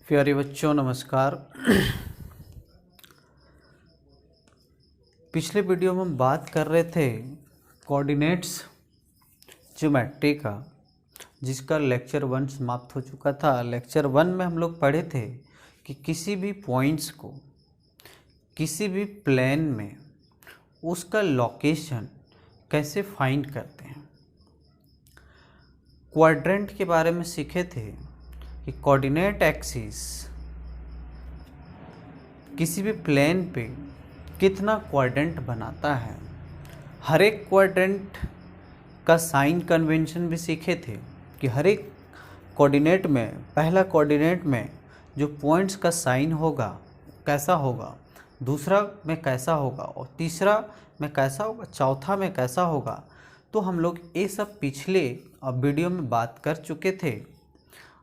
प्यारे बच्चों नमस्कार। पिछले वीडियो में हम बात कर रहे थे कोऑर्डिनेट्स ज्योमेट्री का, जिसका लेक्चर 1 समाप्त हो चुका था। लेक्चर 1 में हम लोग पढ़े थे कि किसी भी पॉइंट्स को किसी भी प्लेन में उसका लोकेशन कैसे फाइंड करते हैं। क्वाड्रेंट के बारे में सीखे थे कि कोऑर्डिनेट एक्सिस किसी भी प्लेन पे कितना क्वाड्रेंट बनाता है। हर एक क्वाड्रेंट का साइन कन्वेंशन भी सीखे थे कि हर एक कोऑर्डिनेट में, पहला कोऑर्डिनेट में जो पॉइंट्स का साइन होगा कैसा होगा, दूसरा में कैसा होगा और तीसरा में कैसा होगा, चौथा में कैसा होगा। तो हम लोग ये सब पिछले वीडियो में बात कर चुके थे।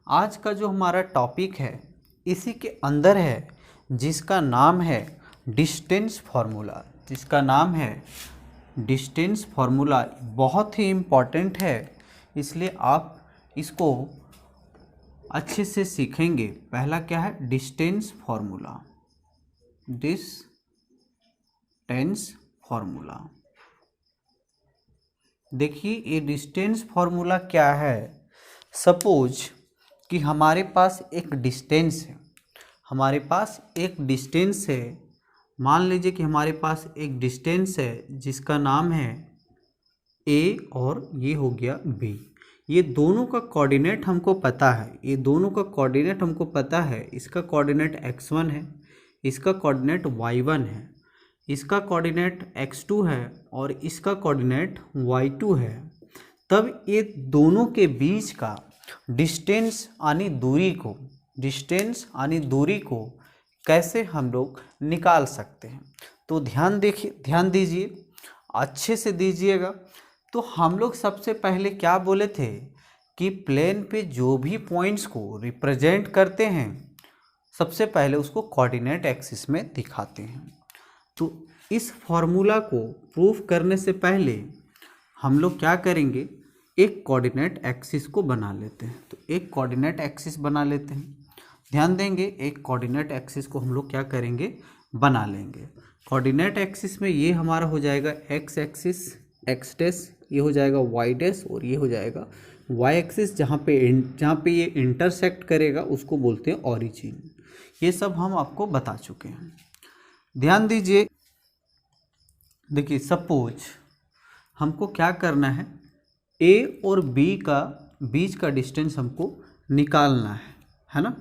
आज का जो हमारा टॉपिक है इसी के अंदर है, जिसका नाम है डिस्टेंस फार्मूला। जिसका नाम है डिस्टेंस फार्मूला बहुत ही इम्पॉर्टेंट है, इसलिए आप इसको अच्छे से सीखेंगे। पहला क्या है? Distance formula. डिस्टेंस फार्मूला देखिए, ये डिस्टेंस फार्मूला क्या है। सपोज कि हमारे पास एक डिस्टेंस है, मान लीजिए कि हमारे पास एक डिस्टेंस है जिसका नाम है ए और ये हो गया बी। ये दोनों का कोऑर्डिनेट हमको पता है। इसका कोऑर्डिनेट x1 है, इसका कोऑर्डिनेट y1 है, इसका कोऑर्डिनेट x2 है और इसका कोऑर्डिनेट y2 है। तब ये दोनों के बीच का डिस्टेंस यानी दूरी को कैसे हम लोग निकाल सकते हैं। तो ध्यान दीजिए, अच्छे से दीजिएगा। तो हम लोग सबसे पहले क्या बोले थे कि प्लेन पे जो भी पॉइंट्स को रिप्रेजेंट करते हैं सबसे पहले उसको कोऑर्डिनेट एक्सिस में दिखाते हैं। तो इस फॉर्मूला को प्रूफ करने से पहले हम लोग क्या करेंगे, एक कोऑर्डिनेट एक्सिस को बना लेते हैं। तो एक कोऑर्डिनेट एक्सिस बना लेते हैं। ध्यान देंगे, एक कोऑर्डिनेट एक्सिस को हम लोग क्या करेंगे, बना लेंगे। कोऑर्डिनेट एक्सिस में ये हमारा हो जाएगा एक्स एक्सिस, एक्स डैश, ये हो जाएगा वाई डैश और ये हो जाएगा वाई एक्सिस। जहाँ पे ये इंटरसेक्ट करेगा उसको बोलते हैं ऑरिजिन। ये सब हम आपको बता चुके हैं। ध्यान दीजिए, देखिए सपोज हमको क्या करना है, ए और बी का बीच का डिस्टेंस हमको निकालना है ना।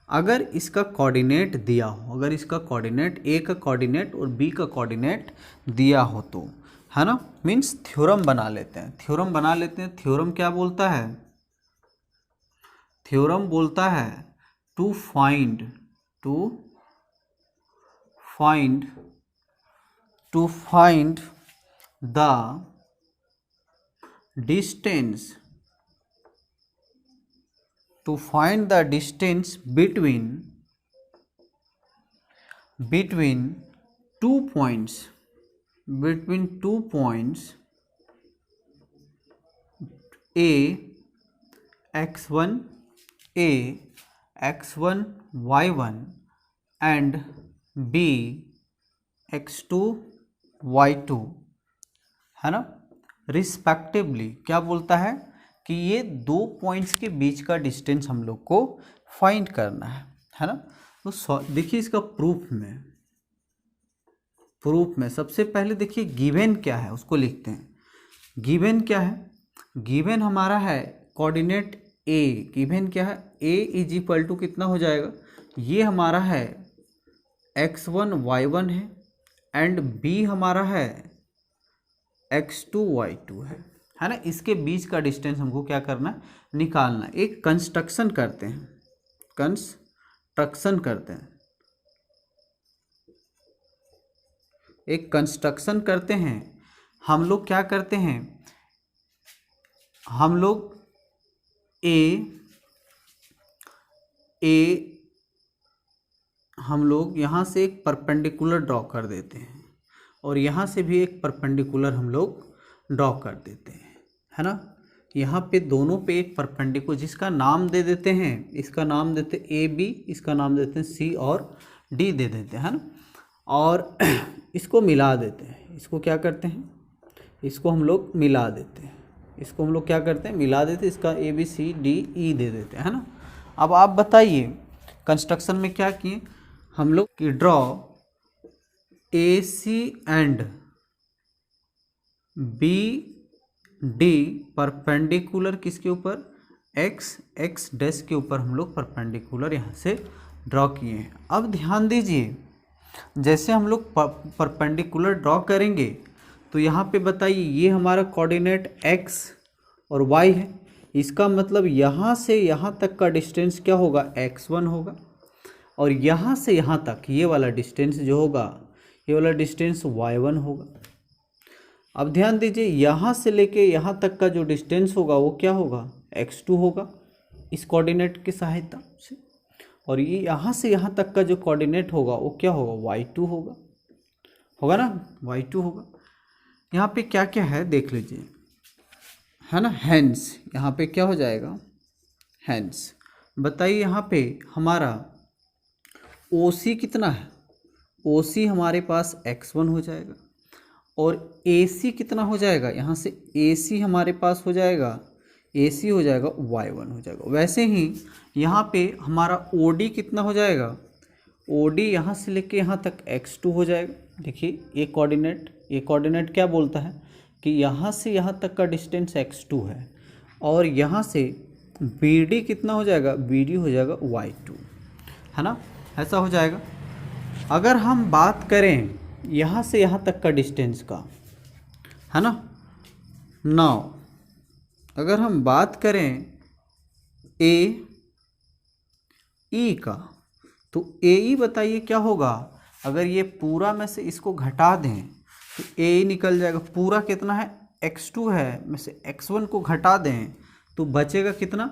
अगर इसका कोऑर्डिनेट दिया हो, अगर इसका कोऑर्डिनेट ए का कोऑर्डिनेट और बी का कोऑर्डिनेट दिया हो तो, है ना, मीन्स थ्योरम बना लेते हैं। थ्योरम क्या बोलता है? थ्योरम बोलता है to find the distance between two points a x1 y1 and b x2 y2, है ना, रिस्पेक्टिवली। क्या बोलता है कि ये दो पॉइंट्स के बीच का डिस्टेंस हम लोग को फाइंड करना है ना। तो देखिए इसका प्रूफ में सबसे पहले देखिए गिवन क्या है उसको लिखते हैं। गिवन क्या है? गिवन हमारा है कोऑर्डिनेट ए। गिवन क्या है? ए इज इक्वल टू कितना हो जाएगा, ये हमारा है x1 y1 है एंड बी हमारा है x2 y2 है ना। इसके बीच का डिस्टेंस हमको क्या करना है, निकालना। एक कंस्ट्रक्शन करते हैं। हम लोग क्या करते हैं, हम लोग हम लोग यहाँ से एक परपेंडिकुलर ड्रॉ कर देते हैं और यहाँ से भी एक परपेंडिकुलर हम लोग ड्रॉ कर देते हैं, है ना। यहाँ पे दोनों पे एक परपेंडिकुलर जिसका नाम दे देते हैं, इसका नाम देते ए बी, इसका नाम देते हैं सी और डी दे देते हैं, है ना। और इसको मिला देते हैं, इसको क्या करते हैं, इसको हम लोग मिला देते हैं, इसको हम लोग क्या करते हैं, मिला देते हैं, इसका A B C D E दे देते हैं, है ना। अब आप बताइए कंस्ट्रक्शन में क्या किए हम लोग कि draw A C and B D perpendicular किसके ऊपर, एक्स एक्स डैश के ऊपर हम लोग परपेंडिकुलर यहाँ से ड्रॉ किए हैं। अब ध्यान दीजिए, जैसे हम लोग परपेंडिकुलर ड्रॉ करेंगे तो यहाँ पे बताइए ये हमारा कोऑर्डिनेट एक्स और वाई है, इसका मतलब यहाँ से यहाँ तक का डिस्टेंस क्या होगा, x1 होगा, और यहाँ से यहाँ तक ये वाला डिस्टेंस जो होगा, ये वाला डिस्टेंस y1 होगा। अब ध्यान दीजिए यहाँ से लेके यहाँ तक का जो डिस्टेंस होगा वो क्या होगा, x2 होगा इस कोऑर्डिनेट की सहायता से, और ये यहाँ से यहाँ तक का जो कोऑर्डिनेट होगा वो क्या होगा, y2 होगा, होगा ना, y2 होगा। यहाँ पे क्या क्या है देख लीजिए, है ना। हैंस यहाँ पे क्या हो जाएगा, हैंस। बताइए यहाँ पे हमारा OC कितना है, OC हमारे पास x1 हो जाएगा, और AC कितना हो जाएगा, यहाँ से AC हमारे पास हो जाएगा, AC हो जाएगा y1 हो जाएगा। वैसे ही यहाँ पे हमारा OD कितना हो जाएगा, OD यहाँ से लेके यहाँ तक x2 हो जाएगा। देखिए ये कोऑर्डिनेट क्या बोलता है कि यहाँ से यहाँ तक का डिस्टेंस x2 है, और यहाँ से BD कितना हो जाएगा, BD हो जाएगा y2, है ना, ऐसा हो जाएगा। अगर हम बात करें यहाँ से यहाँ तक का डिस्टेंस का, है ना, नाउ अगर हम बात करें ए ई का, तो ए ई बताइए क्या होगा, अगर ये पूरा में से इसको घटा दें तो ए ई निकल जाएगा, पूरा कितना है x2 है, में से x1 को घटा दें तो बचेगा कितना,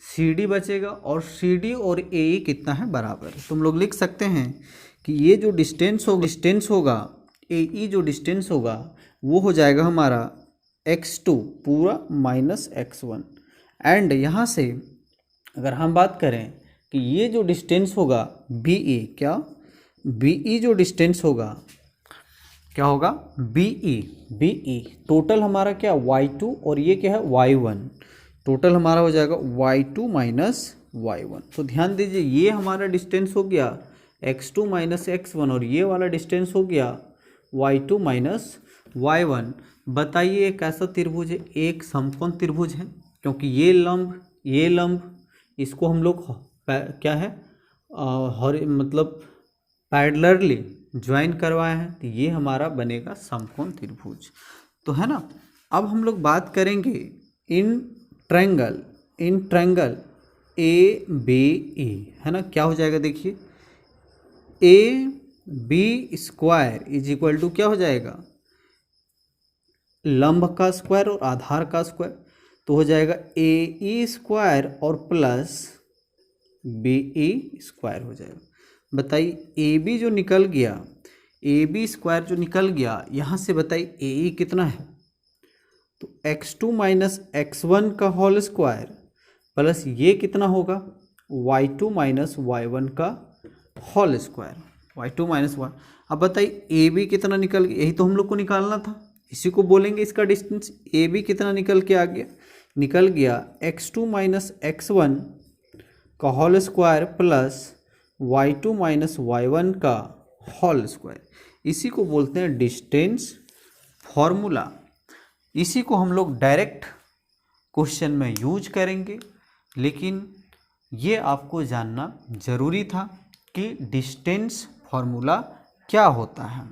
CD बचेगा, और CD और ए ई कितना है, बराबर। तुम लोग लिख सकते हैं कि ये जो डिस्टेंस होगा ए ई जो डिस्टेंस होगा वो हो जाएगा हमारा x2 पूरा माइनस x1, एंड यहाँ से अगर हम बात करें कि ये जो डिस्टेंस होगा BE, क्या BE जो डिस्टेंस होगा क्या होगा, BE टोटल हमारा क्या y2 और ये क्या है y1, टोटल हमारा हो जाएगा y2 माइनस y1। तो ध्यान दीजिए ये हमारा डिस्टेंस हो गया x2 माइनस x1, और ये वाला डिस्टेंस हो गया y2 माइनस y1। बताइए एक ऐसा त्रिभुज है, एक समकोण त्रिभुज है, क्योंकि ये लंब इसको हम लोग क्या है मतलब पैरेलली ज्वाइन करवाए हैं, तो ये हमारा बनेगा समकोण त्रिभुज, तो है ना। अब हम लोग बात करेंगे इन ट्रायंगल ABE, है ना, क्या हो जाएगा देखिए, AB square is equal to क्या हो जाएगा, लंब का स्क्वायर और आधार का स्क्वायर, तो हो जाएगा AE स्क्वायर और प्लस BE स्क्वायर हो जाएगा। बताइए AB जो निकल गया, AB स्क्वायर जो निकल गया यहाँ से, बताइए AE कितना है, तो x2 माइनस x1 का होल स्क्वायर प्लस ये कितना होगा, y2 माइनस y1 का whole square, y2 minus y। अब बताइए AB कितना निकल गया, यही तो हम लोग को निकालना था, इसी को बोलेंगे इसका डिस्टेंस। AB कितना निकल के आ गया, निकल गया x2 माइनस x1 का whole square plus y2 minus y1 का होल स्क्वायर, इसी को बोलते हैं डिस्टेंस फॉर्मूला। इसी को हम लोग डायरेक्ट क्वेश्चन में यूज करेंगे, लेकिन ये आपको जानना ज़रूरी था कि डिस्टेंस फॉर्मूला क्या होता है।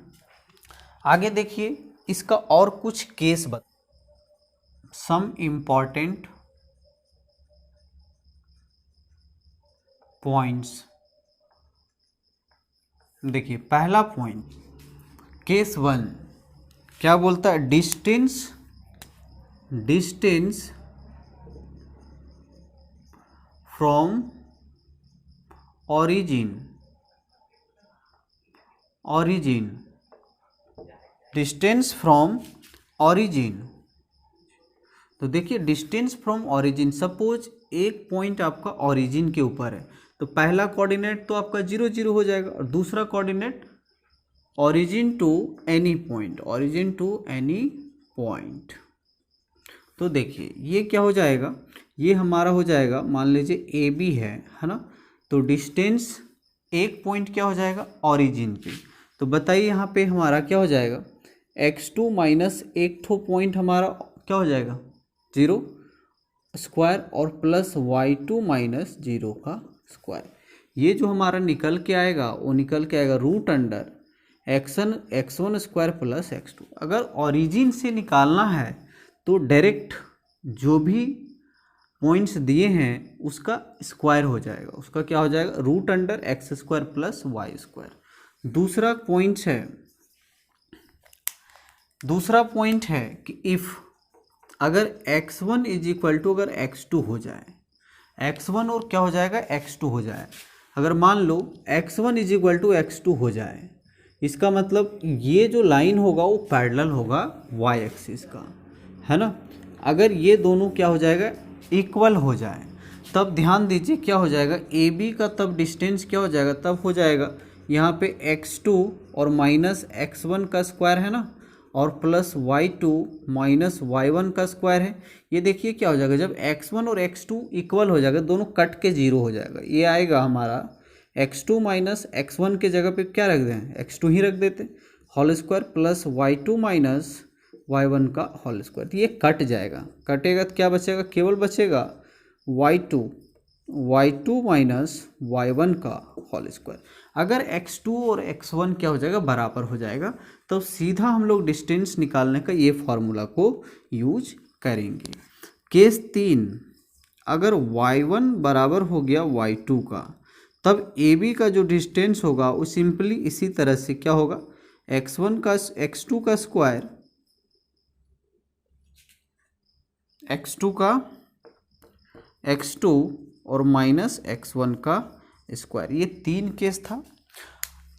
आगे देखिए इसका और कुछ केस सम इम्पॉर्टेंट पॉइंट्स। देखिए पहला पॉइंट, केस 1 क्या बोलता है, distance from origin distance from origin। तो देखिए डिस्टेंस फ्रॉम ओरिजिन, सपोज एक पॉइंट आपका ओरिजिन के ऊपर है तो पहला कोऑर्डिनेट तो आपका 0 0 हो जाएगा और दूसरा coordinate origin to any point, origin to any point. तो देखिए ये क्या हो जाएगा, ये हमारा हो जाएगा, मान लीजिए ए बी है ना, तो डिस्टेंस एक पॉइंट क्या हो जाएगा ओरिजिन पे। तो बताइए यहाँ पे हमारा क्या हो जाएगा, x2 माइनस एक ठो पॉइंट हमारा क्या हो जाएगा 0 स्क्वायर और प्लस y2 माइनस 0 का स्क्वायर। ये जो हमारा निकल के आएगा वो निकल के आएगा root under x1 square plus x2। अगर ओरिजिन से निकालना है तो डायरेक्ट जो भी पॉइंट्स दिए हैं उसका स्क्वायर हो जाएगा, उसका क्या हो जाएगा root under X square plus Y square. दूसरा पॉइंट है कि इफ़ अगर x1 इज इक्वल टू अगर x2 हो जाए, x1 और क्या हो जाएगा x2 हो जाए, अगर मान लो x1 is equal to x2 हो जाए, इसका मतलब ये जो लाइन होगा वो पैरेलल होगा y एक्सिस का, है ना। अगर ये दोनों क्या हो जाएगा इक्वल हो जाए तब ध्यान दीजिए क्या हो जाएगा ए बी का तब डिस्टेंस क्या हो जाएगा, तब हो जाएगा यहाँ पे x2 और माइनस x1 का स्क्वायर है ना, और प्लस y2 माइनस y1 का स्क्वायर है। ये देखिए क्या हो जाएगा जब x1 और x2 इक्वल हो जाएगा, दोनों कट के 0 हो जाएगा, ये आएगा हमारा x2 माइनस x1 के जगह पे क्या रख दें x2 ही रख देते whole square plus y2 minus y1 का होल स्क्वायर। तो ये कट जाएगा, कटेगा तो क्या बचेगा, केवल बचेगा y2 माइनस y1 का होल स्क्वायर। अगर x2 और x1 क्या हो जाएगा बराबर हो जाएगा तो सीधा हम लोग डिस्टेंस निकालने का ये फॉर्मूला को यूज करेंगे। केस 3, अगर y1 बराबर हो गया y2 का तब AB का जो डिस्टेंस होगा वो सिंपली इसी तरह से क्या होगा x2 का स्क्वायर, x2 और माइनस x1 का स्क्वायर। ये 3 केस था।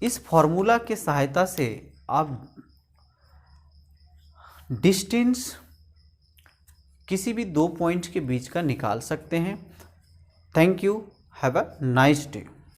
इस फॉर्मूला के सहायता से आप डिस्टेंस किसी भी दो पॉइंट के बीच का निकाल सकते हैं। Thank you, have a nice day.